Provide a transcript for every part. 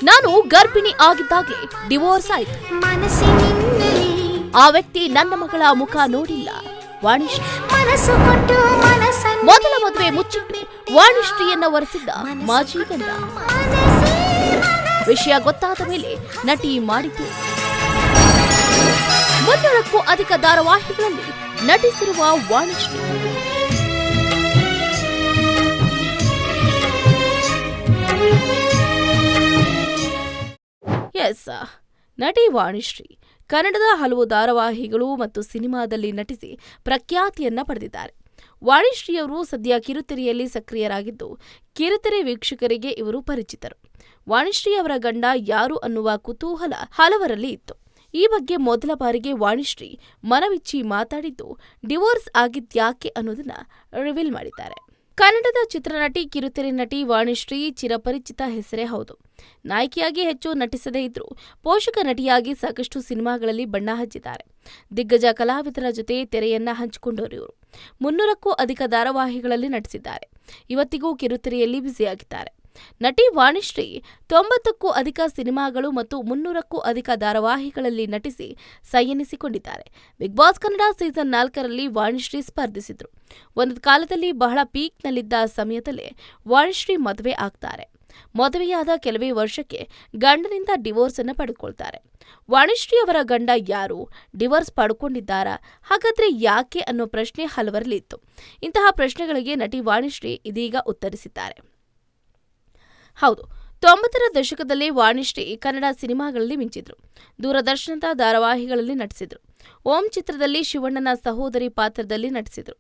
ನಾನು ಗರ್ಭಿಣಿ ಆಗಿದ್ದಾಗಲೇ ಡಿವೋರ್ಸ್ ಆಯಿತು. ಆ ವ್ಯಕ್ತಿ ನನ್ನ ಮಗಳ ಮುಖ ನೋಡಿಲ್ಲ. ವಾಣಿಶ್ರೀ ಮೊದಲ ಮದುವೆ ಮುಚ್ಚಿಟ್ಟು ವಾಣಿಶ್ರೀಯನ್ನ ವರಿಸಿದ್ದ ಮಾಜಿ ಗಂಡ. ವಿಷಯ ಗೊತ್ತಾದ ಮೇಲೆ ನಟಿ ಮಾಡಿತು. 300ಕ್ಕೂ ಅಧಿಕ ಧಾರಾವಾಹಿಗಳಲ್ಲಿ ನಟಿಸಿರುವ ವಾಣಿಶ್ರೀ ನಟಿ ವಾಣಿಶ್ರೀ ಕನ್ನಡದ ಹಲವು ಧಾರಾವಾಹಿಗಳು ಮತ್ತು ಸಿನಿಮಾದಲ್ಲಿ ನಟಿಸಿ ಪ್ರಖ್ಯಾತಿಯನ್ನ ಪಡೆದಿದ್ದಾರೆ. ವಾಣಿಶ್ರೀಯವರು ಸದ್ಯ ಕಿರುತೆರೆಯಲ್ಲಿ ಸಕ್ರಿಯರಾಗಿದ್ದು, ಕಿರುತೆರೆ ವೀಕ್ಷಕರಿಗೆ ಇವರು ಪರಿಚಿತರು. ವಾಣಿಶ್ರೀ ಅವರ ಗಂಡ ಯಾರು ಅನ್ನುವ ಕುತೂಹಲ ಹಲವರಲ್ಲಿ ಇತ್ತು. ಈ ಬಗ್ಗೆ ಮೊದಲ ಬಾರಿಗೆ ವಾಣಿಶ್ರೀ ಮನವಿಚ್ಚಿ ಮಾತಾಡಿದ್ದು ಡಿವೋರ್ಸ್ ಆಗಿದ್ಯಾಕೆ ಅನ್ನೋದನ್ನ ರಿವೀಲ್ ಮಾಡಿದ್ದಾರೆ. ಕನ್ನಡದ ಚಿತ್ರನಟಿ, ಕಿರುತೆರೆ ನಟಿ ವಾಣಿಶ್ರೀ ಚಿರಪರಿಚಿತ ಹೆಸರೇ ಹೌದು. ನಾಯಕಿಯಾಗಿ ಹೆಚ್ಚು ನಟಿಸದೇ ಇದ್ರೂ ಪೋಷಕ ನಟಿಯಾಗಿ ಸಾಕಷ್ಟು ಸಿನಿಮಾಗಳಲ್ಲಿ ಬಣ್ಣ ಹಚ್ಚಿದ್ದಾರೆ. ದಿಗ್ಗಜ ಕಲಾವಿದರ ಜೊತೆ ತೆರೆಯನ್ನ ಹಂಚಿಕೊಂಡವರು ಇವರು. 300ಕ್ಕೂ ಅಧಿಕ ಧಾರಾವಾಹಿಗಳಲ್ಲಿ ನಟಿಸಿದ್ದಾರೆ. ಇವತ್ತಿಗೂ ಕಿರುತೆರೆಯಲ್ಲಿ ಬ್ಯುಸಿಯಾಗಿದ್ದಾರೆ. ನಟಿ ವಾಣಿಶ್ರೀ 90ಕ್ಕೂ ಅಧಿಕ ಸಿನಿಮಾಗಳು ಮತ್ತು 300ಕ್ಕೂ ಅಧಿಕ ಧಾರಾವಾಹಿಗಳಲ್ಲಿ ನಟಿಸಿ ಸೈ ಎನ್ನಿಸಿಕೊಂಡಿದ್ದಾರೆ. ಬಿಗ್ ಬಾಸ್ ಕನ್ನಡ ಸೀಸನ್ 4ರಲ್ಲಿ ವಾಣಿಶ್ರೀ ಸ್ಪರ್ಧಿಸಿದ್ರು. ಒಂದು ಕಾಲದಲ್ಲಿ ಬಹಳ ಪೀಕ್ನಲ್ಲಿದ್ದ ಸಮಯದಲ್ಲೇ ವಾಣಿಶ್ರೀ ಮದುವೆ ಆಗ್ತಾರೆ. ಮದುವೆಯಾದ ಕೆಲವೇ ವರ್ಷಕ್ಕೆ ಗಂಡನಿಂದ ಡಿವೋರ್ಸ್ ಅನ್ನು ಪಡೆದುಕೊಳ್ತಾರೆ. ವಾಣಿಶ್ರೀ ಅವರ ಗಂಡ ಯಾರು, ಡಿವೋರ್ಸ್ ಪಡ್ಕೊಂಡಿದ್ದಾರಾ, ಹಾಗಾದ್ರೆ ಯಾಕೆ ಅನ್ನೋ ಪ್ರಶ್ನೆ ಹಲವರಲ್ಲಿ ಇತ್ತು. ಇಂತಹ ಪ್ರಶ್ನೆಗಳಿಗೆ ನಟಿ ವಾಣಿಶ್ರೀ ಇದೀಗ ಉತ್ತರಿಸಿದ್ದಾರೆ. ಹೌದು, 90ರ ದಶಕದಲ್ಲಿ ವಾಣಿಶ್ರೀ ಕನ್ನಡ ಸಿನಿಮಾಗಳಲ್ಲಿ ಮಿಂಚಿದ್ರು. ದೂರದರ್ಶನದ ಧಾರಾವಾಹಿಗಳಲ್ಲಿ ನಟಿಸಿದ್ರು. ಓಂ ಚಿತ್ರದಲ್ಲಿ ಶಿವಣ್ಣನ ಸಹೋದರಿ ಪಾತ್ರದಲ್ಲಿ ನಟಿಸಿದ್ರು.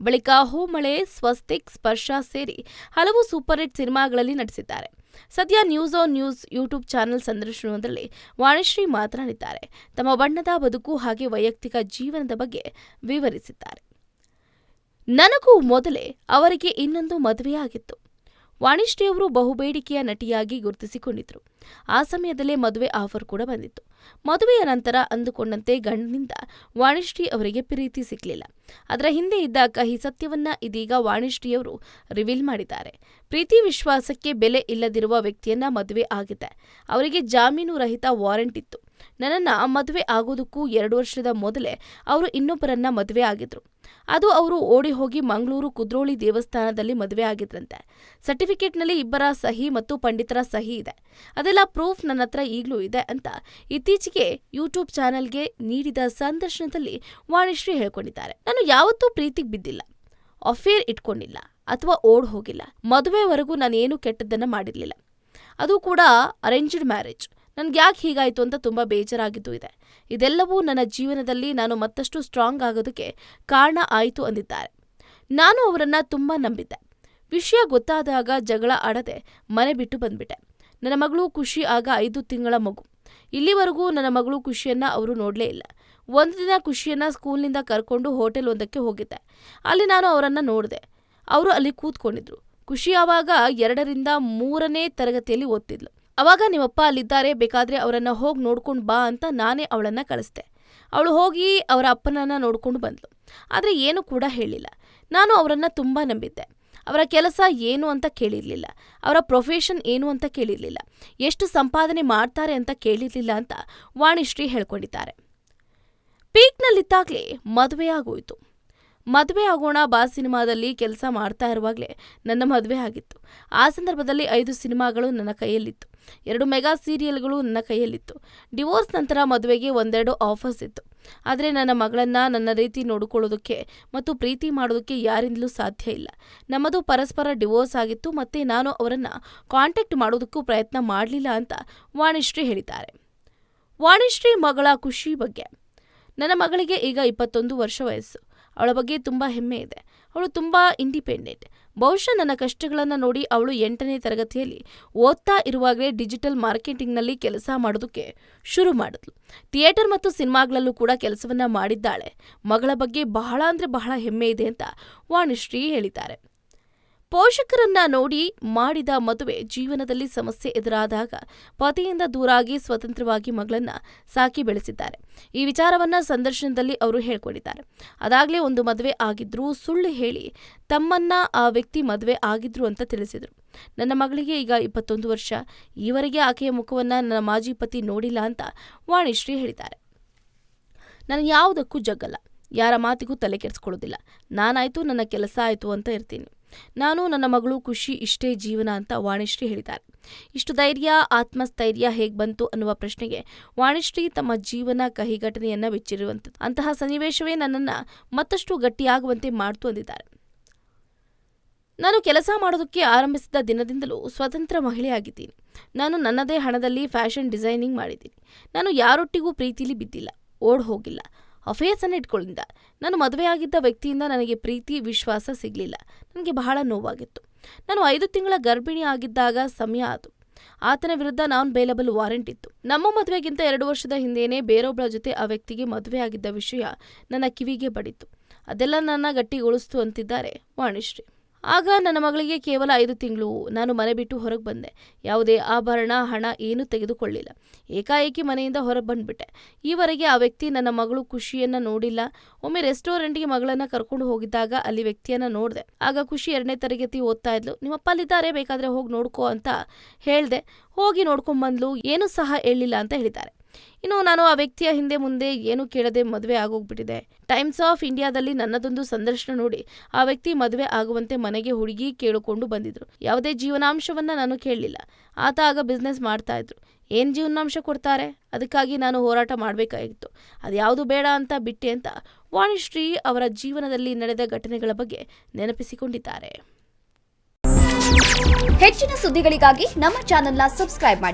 ಬಳಿಕ ಹೂಮಳೆ, ಸ್ವಸ್ತಿಕ್, ಸ್ಪರ್ಶ ಸೇರಿ ಹಲವು ಸೂಪರ್ ಹಿಟ್ ಸಿನಿಮಾಗಳಲ್ಲಿ ನಟಿಸಿದ್ದಾರೆ. ಸದ್ಯ news on news YouTube channel ಸಂದರ್ಶನವೊಂದರಲ್ಲಿ ವಾಣಿಶ್ರೀ ಮಾತನಾಡಿದ್ದಾರೆ. ತಮ್ಮ ಬಣ್ಣದ ಬದುಕು ಹಾಗೆ ವೈಯಕ್ತಿಕ ಜೀವನದ ಬಗ್ಗೆ ವಿವರಿಸಿದ್ದಾರೆ. ನನಗೂ ಮೊದಲೇ ಅವರಿಗೆ ಇನ್ನೊಂದು ಮದುವೆಯಾಗಿತ್ತು. ವಾಣಿಶ್ರೀಯವರು ಬಹುಬೇಡಿಕೆಯ ನಟಿಯಾಗಿ ಗುರುತಿಸಿಕೊಂಡಿದ್ರು. ಆ ಸಮಯದಲ್ಲೇ ಮದುವೆ ಆಫರ್ ಕೂಡ ಬಂದಿತ್ತು. ಮದುವೆಯ ನಂತರ ಅಂದುಕೊಂಡಂತೆ ಗಂಡನಿಂದ ವಾಣಿಶ್ರೀ ಅವರಿಗೆ ಪ್ರೀತಿ ಸಿಕ್ಕಲಿಲ್ಲ. ಅದರ ಹಿಂದೆ ಇದ್ದ ಕಹಿ ಸತ್ಯವನ್ನ ಇದೀಗ ವಾಣಿಶ್ರೀಯವರು ರಿವೀಲ್ ಮಾಡಿದ್ದಾರೆ. ಪ್ರೀತಿ ವಿಶ್ವಾಸಕ್ಕೆ ಬೆಲೆ ಇಲ್ಲದಿರುವ ವ್ಯಕ್ತಿಯನ್ನ ಮದುವೆ ಆಗಿದೆ. ಅವರಿಗೆ ಜಾಮೀನು ರಹಿತ ವಾರೆಂಟ್ ಇತ್ತು. ನನ್ನನ್ನ ಮದುವೆ ಆಗೋದಕ್ಕೂ 2 ವರ್ಷದ ಮೊದಲೇ ಅವರು ಇನ್ನೊಬ್ಬರನ್ನ ಮದುವೆ ಆಗಿದ್ರು. ಅದು ಅವರು ಓಡಿ ಹೋಗಿ ಮಂಗಳೂರು ಕುದ್ರೋಳಿ ದೇವಸ್ಥಾನದಲ್ಲಿ ಮದುವೆ ಆಗಿದ್ರಂತೆ. ಸರ್ಟಿಫಿಕೇಟ್ನಲ್ಲಿ ಇಬ್ಬರ ಸಹಿ ಮತ್ತು ಪಂಡಿತರ ಸಹಿ ಇದೆ. ಅದೆಲ್ಲ ಪ್ರೂಫ್ ನನ್ನ ಹತ್ರ ಈಗಲೂ ಇದೆ ಅಂತ ಇತ್ತೀಚೆಗೆ ಯೂಟ್ಯೂಬ್ ಚಾನೆಲ್ಗೆ ನೀಡಿದ ಸಂದರ್ಶನದಲ್ಲಿ ವಾಣಿಶ್ರೀ ಹೇಳ್ಕೊಂಡಿದ್ದಾರೆ. ನಾನು ಯಾವತ್ತೂ ಪ್ರೀತಿಗೆ ಬಿದ್ದಿಲ್ಲ, ಅಫೇರ್ ಇಟ್ಕೊಂಡಿಲ್ಲ ಅಥವಾ ಓಡ್ ಹೋಗಿಲ್ಲ. ಮದುವೆವರೆಗೂ ನಾನೇನು ಕೆಟ್ಟದ್ದನ್ನ ಮಾಡಿರ್ಲಿಲ್ಲ. ಅದು ಕೂಡ ಅರೇಂಜ್ಡ್ ಮ್ಯಾರೇಜ್. ನನ್ಗ್ಯಾಕೆ ಹೀಗಾಯ್ತು ಅಂತ ತುಂಬಾ ಬೇಜಾರಾಗಿದ್ದು ಇದೆ. ಇದೆಲ್ಲವೂ ನನ್ನ ಜೀವನದಲ್ಲಿ ನಾನು ಮತ್ತಷ್ಟು ಸ್ಟ್ರಾಂಗ್ ಆಗೋದಕ್ಕೆ ಕಾರಣ ಆಯಿತು ಅಂದಿದ್ದಾರೆ. ನಾನು ಅವರನ್ನ ತುಂಬಾ ನಂಬಿದ್ದೆ. ವಿಷಯ ಗೊತ್ತಾದಾಗ ಜಗಳ ಆಡದೆ ಮನೆ ಬಿಟ್ಟು ಬಂದ್ಬಿಟ್ಟೆ. ನನ್ನ ಮಗಳು ಖುಷಿ ಆಗ 5 ತಿಂಗಳ ಮಗು. ಇಲ್ಲಿವರೆಗೂ ನನ್ನ ಮಗಳು ಖುಷಿಯನ್ನ ಅವರು ನೋಡಲೇ ಇಲ್ಲ. ಒಂದು ದಿನ ಖುಷಿಯನ್ನ ಸ್ಕೂಲ್ನಿಂದ ಕರ್ಕೊಂಡು ಹೋಟೆಲ್ ಒಂದಕ್ಕೆ ಹೋಗಿದ್ದೆ. ಅಲ್ಲಿ ನಾನು ಅವರನ್ನ ನೋಡಿದೆ. ಅವರು ಅಲ್ಲಿ ಕೂತ್ಕೊಂಡಿದ್ರು. ಖುಷಿ ಆವಾಗ 2ರಿಂದ 3ನೇ ತರಗತಿಯಲ್ಲಿ ಓದ್ತಿದ್ಲು. ಅವಾಗ ನಿಮ್ಮಪ್ಪ ಅಲ್ಲಿದ್ದಾರೆ, ಬೇಕಾದ್ರೆ ಅವರನ್ನ ಹೋಗಿ ನೋಡ್ಕೊಂಡು ಬಾ ಅಂತ ನಾನೇ ಅವಳನ್ನ ಕಳಿಸ್ದೆ. ಅವಳು ಹೋಗಿ ಅವರ ಅಪ್ಪನನ್ನ ನೋಡ್ಕೊಂಡು ಬಂದ್ಲು. ಆದರೆ ಏನು ಕೂಡ ಹೇಳಿಲ್ಲ. ನಾನು ಅವರನ್ನ ತುಂಬಾ ನಂಬಿದ್ದೆ. ಅವರ ಕೆಲಸ ಏನು ಅಂತ ಕೇಳಿರ್ಲಿಲ್ಲ. ಅವರ ಪ್ರೊಫೆಷನ್ ಏನು ಅಂತ ಕೇಳಿರ್ಲಿಲ್ಲ. ಎಷ್ಟು ಸಂಪಾದನೆ ಮಾಡ್ತಾರೆ ಅಂತ ಕೇಳಿರ್ಲಿಲ್ಲ ಅಂತ ವಾಣಿಶ್ರೀ ಹೇಳ್ಕೊಂಡಿದ್ದಾರೆ. ಪೀಕ್ನಲ್ಲಿದ್ದಾಗಲೇ ಮದುವೆಯಾಗೋಯ್ತು. ಮದುವೆ ಆಗೋಣ ಬಾ ಸಿನಿಮಾದಲ್ಲಿ ಕೆಲಸ ಮಾಡ್ತಾ ಇರುವಾಗಲೇ ನನ್ನ ಮದುವೆ ಆಗಿತ್ತು. ಆ ಸಂದರ್ಭದಲ್ಲಿ 5 ಸಿನಿಮಾಗಳು ನನ್ನ ಕೈಯಲ್ಲಿತ್ತು. 2 ಮೆಗಾ ಸೀರಿಯಲ್ಗಳು ನನ್ನ ಕೈಯಲ್ಲಿತ್ತು. ಡಿವೋರ್ಸ್ ನಂತರ ಮದುವೆಗೆ 1-2 ಆಫರ್ಸ್ ಇತ್ತು. ಆದರೆ ನನ್ನ ಮಗಳನ್ನ ನನ್ನ ರೀತಿ ನೋಡಿಕೊಳ್ಳೋದಕ್ಕೆ ಮತ್ತು ಪ್ರೀತಿ ಮಾಡೋದಕ್ಕೆ ಯಾರಿಂದಲೂ ಸಾಧ್ಯ ಇಲ್ಲ. ನಮ್ಮದು ಪರಸ್ಪರ ಡಿವೋರ್ಸ್ ಆಗಿತ್ತು. ಮತ್ತೆ ನಾನು ಅವರನ್ನ ಕಾಂಟ್ಯಾಕ್ಟ್ ಮಾಡೋದಕ್ಕೂ ಪ್ರಯತ್ನ ಮಾಡಲಿಲ್ಲ ಅಂತ ವಾಣಿಶ್ರೀ ಹೇಳಿದ್ದಾರೆ. ವಾಣಿಶ್ರೀ ಮಗಳ ಖುಷಿ ಬಗ್ಗೆ. ನನ್ನ ಮಗಳಿಗೆ ಈಗ 21 ವರ್ಷ ವಯಸ್ಸು. ಅವಳ ಬಗ್ಗೆ ತುಂಬಾ ಹೆಮ್ಮೆ ಇದೆ. ಅವಳು ತುಂಬಾ ಇಂಡಿಪೆಂಡೆಂಟ್. ಬಹುಶಃ ನನ್ನ ಕಷ್ಟಗಳನ್ನು ನೋಡಿ ಅವಳು 8ನೇ ತರಗತಿಯಲ್ಲಿ ಓದ್ತಾ ಇರುವಾಗಲೇ ಡಿಜಿಟಲ್ ಮಾರ್ಕೆಟಿಂಗ್ನಲ್ಲಿ ಕೆಲಸ ಮಾಡೋದಕ್ಕೆ ಶುರು ಮಾಡಿದ್ಲು. ಥಿಯೇಟರ್ ಮತ್ತು ಸಿನಿಮಾಗಳಲ್ಲೂ ಕೂಡ ಕೆಲಸವನ್ನ ಮಾಡಿದ್ದಾಳೆ. ಮಗಳ ಬಗ್ಗೆ ಬಹಳ ಅಂದ್ರೆ ಬಹಳ ಹೆಮ್ಮೆ ಇದೆ ಅಂತ ವಾಣಿಶ್ರೀ ಹೇಳಿದ್ದಾರೆ. ಪೋಷಕರನ್ನ ನೋಡಿ ಮಾಡಿದ ಮದುವೆ ಜೀವನದಲ್ಲಿ ಸಮಸ್ಯೆ ಎದುರಾದಾಗ ಪತಿಯಿಂದ ದೂರಾಗಿ ಸ್ವತಂತ್ರವಾಗಿ ಮಗಳನ್ನ ಸಾಕಿ ಬೆಳೆಸಿದ್ದಾರೆ. ಈ ವಿಚಾರವನ್ನ ಸಂದರ್ಶನದಲ್ಲಿ ಅವರು ಹೇಳ್ಕೊಂಡಿದ್ದಾರೆ. ಅದಾಗ್ಲೇ ಒಂದು ಮದುವೆ ಆಗಿದ್ರು ಸುಳ್ಳು ಹೇಳಿ ತಮ್ಮನ್ನ ಆ ವ್ಯಕ್ತಿ ಮದುವೆ ಆಗಿದ್ರು ಅಂತ ತಿಳಿಸಿದ್ರು. ನನ್ನ ಮಗಳಿಗೆ ಈಗ 21 ವರ್ಷ. ಈವರೆಗೆ ಆಕೆಯ ಮುಖವನ್ನ ನನ್ನ ಮಾಜಿ ಪತಿ ನೋಡಿಲ್ಲ ಅಂತ ವಾಣಿಶ್ರೀ ಹೇಳಿದ್ದಾರೆ. ನಾನು ಯಾವುದಕ್ಕೂ ಜಗ್ಗಲ್ಲ, ಯಾರ ಮಾತಿಗೂ ತಲೆ ಕೆಡಿಸ್ಕೊಳ್ಳೋದಿಲ್ಲ. ನಾನಾಯ್ತು ನನ್ನ ಕೆಲಸ ಆಯ್ತು ಅಂತ ಇರ್ತೀನಿ. ನಾನು ನನ್ನ ಮಗಳು ಖುಷಿ ಇಷ್ಟೇ ಜೀವನ ಅಂತ ವಾಣಿಶ್ರೀ ಹೇಳಿದ್ದಾರೆ. ಇಷ್ಟು ಧೈರ್ಯ ಆತ್ಮಸ್ಥೈರ್ಯ ಹೇಗ್ ಬಂತು ಅನ್ನುವ ಪ್ರಶ್ನೆಗೆ ವಾಣಿಶ್ರೀ ತಮ್ಮ ಜೀವನ ಕಹಿ ಘಟನೆಯನ್ನ ಬಿಚ್ಚಿರುವಂಥದ್ದು. ಅಂತಹ ಸನ್ನಿವೇಶವೇ ನನ್ನನ್ನ ಮತ್ತಷ್ಟು ಗಟ್ಟಿಯಾಗುವಂತೆ ಮಾಡ್ತು ಅಂದಿದ್ದಾರೆ. ನಾನು ಕೆಲಸ ಮಾಡೋದಕ್ಕೆ ಆರಂಭಿಸಿದ ದಿನದಿಂದಲೂ ಸ್ವತಂತ್ರ ಮಹಿಳೆಯಾಗಿದ್ದೀನಿ. ನಾನು ನನ್ನದೇ ಹಣದಲ್ಲಿ ಫ್ಯಾಷನ್ ಡಿಸೈನಿಂಗ್ ಮಾಡಿದ್ದೀನಿ. ನಾನು ಯಾರೊಟ್ಟಿಗೂ ಪ್ರೀತಿಲಿ ಬಿದ್ದಿಲ್ಲ, ಓಡ್ ಹೋಗಿಲ್ಲ, ಅಫೇರ್ಸನ್ನು ಇಟ್ಕೊಳ್ಳಿಲ್ಲ. ನಾನು ಮದುವೆಯಾಗಿದ್ದ ವ್ಯಕ್ತಿಯಿಂದ ನನಗೆ ಪ್ರೀತಿ ವಿಶ್ವಾಸ ಸಿಗಲಿಲ್ಲ. ನನಗೆ ಬಹಳ ನೋವಾಗಿತ್ತು. ನಾನು 5 ತಿಂಗಳ ಗರ್ಭಿಣಿ ಆಗಿದ್ದಾಗ ಸಮಯ ಆಯಿತು. ಆತನ ವಿರುದ್ಧ ನಾನ್ ಬೇಲಬಲ್ ವಾರೆಂಟ್ ಇತ್ತು. ನಮ್ಮ ಮದುವೆಗಿಂತ 2 ವರ್ಷದ ಹಿಂದೆಯೇ ಬೇರೊಬ್ಬಳ ಜೊತೆ ಆ ವ್ಯಕ್ತಿಗೆ ಮದುವೆ ಆಗಿದ್ದ ವಿಷಯ ನನ್ನ ಕಿವಿಗೆ ಬಡಿತು. ಅದೆಲ್ಲ ನನ್ನ ಗಟ್ಟಿಗೊಳಿಸ್ತು ಅಂತಿದ್ದಾರೆ ವಾಣಿಶ್ರೀ. ಆಗ ನನ್ನ ಮಗಳಿಗೆ ಕೇವಲ 5 ತಿಂಗಳು. ನಾನು ಮನೆ ಬಿಟ್ಟು ಹೊರಗೆ ಬಂದೆ. ಯಾವುದೇ ಆಭರಣ ಹಣ ಏನೂ ತೆಗೆದುಕೊಳ್ಳಿಲ್ಲ. ಏಕಾಏಕಿ ಮನೆಯಿಂದ ಹೊರಗೆ ಬಂದ್ಬಿಟ್ಟೆ. ಈವರೆಗೆ ಆ ವ್ಯಕ್ತಿ ನನ್ನ ಮಗಳು ಖುಷಿಯನ್ನ ನೋಡಿಲ್ಲ. ಒಮ್ಮೆ ರೆಸ್ಟೋರೆಂಟ್ಗೆ ಮಗಳನ್ನ ಕರ್ಕೊಂಡು ಹೋಗಿದ್ದಾಗ ಅಲ್ಲಿ ವ್ಯಕ್ತಿಯನ್ನ ನೋಡಿದೆ. ಆಗ ಖುಷಿ 2ನೇ ತರಗತಿ ಓದ್ತಾ ಇದ್ಲು. ನಿಮ್ಮಪ್ಪ ಅಲ್ಲಿದ್ದಾರೆ, ಬೇಕಾದ್ರೆ ಹೋಗಿ ನೋಡ್ಕೋ ಅಂತ ಹೇಳ್ದೆ. ಹೋಗಿ ನೋಡ್ಕೊಂಡ್ಬಂದ್ಲು. ಏನೂ ಸಹ ಹೇಳಿಲ್ಲ ಅಂತ ಹೇಳಿದ್ದಾರೆ. ಇನ್ನು ನಾನು ಆ ವ್ಯಕ್ತಿಯ ಹಿಂದೆ ಮುಂದೆ ಏನು ಕೇಳದೆ ಮದುವೆ ಆಗೋಗ್ಬಿಟ್ಟಿದೆ. ಟೈಮ್ಸ್ ಆಫ್ ಇಂಡಿಯಾದಲ್ಲಿ ನನ್ನದೊಂದು ಸಂದರ್ಶನ ನೋಡಿ ಆ ವ್ಯಕ್ತಿ ಮದುವೆ ಆಗುವಂತೆ ಮನೆಗೆ ಹುಡುಗಿ ಕೇಳಿಕೊಂಡು ಬಂದಿದ್ರು. ಯಾವುದೇ ಜೀವನಾಂಶವನ್ನ ನಾನು ಕೇಳಲಿಲ್ಲ. ಆತ ಆಗ ಬಿಸ್ನೆಸ್ ಮಾಡ್ತಾ ಇದ್ರು. ಏನು ಜೀವನಾಂಶ ಕೊಡ್ತಾರೆ? ಅದಕ್ಕಾಗಿ ನಾನು ಹೋರಾಟ ಮಾಡಬೇಕಾಗಿತ್ತು. ಅದ್ಯಾವುದು ಬೇಡ ಅಂತ ಬಿಟ್ಟೆ ಅಂತ ವಾಣಿಶ್ರೀ ಅವರ ಜೀವನದಲ್ಲಿ ನಡೆದ ಘಟನೆಗಳ ಬಗ್ಗೆ ನೆನಪಿಸಿಕೊಂಡಿದ್ದಾರೆ. ಹೆಚ್ಚಿನ ಸುದ್ದಿಗಳಿಗಾಗಿ ನಮ್ಮ ಚಾನೆಲ್ನ ಸಬ್ಸ್ಕ್ರೈಬ್ ಮಾಡಿ.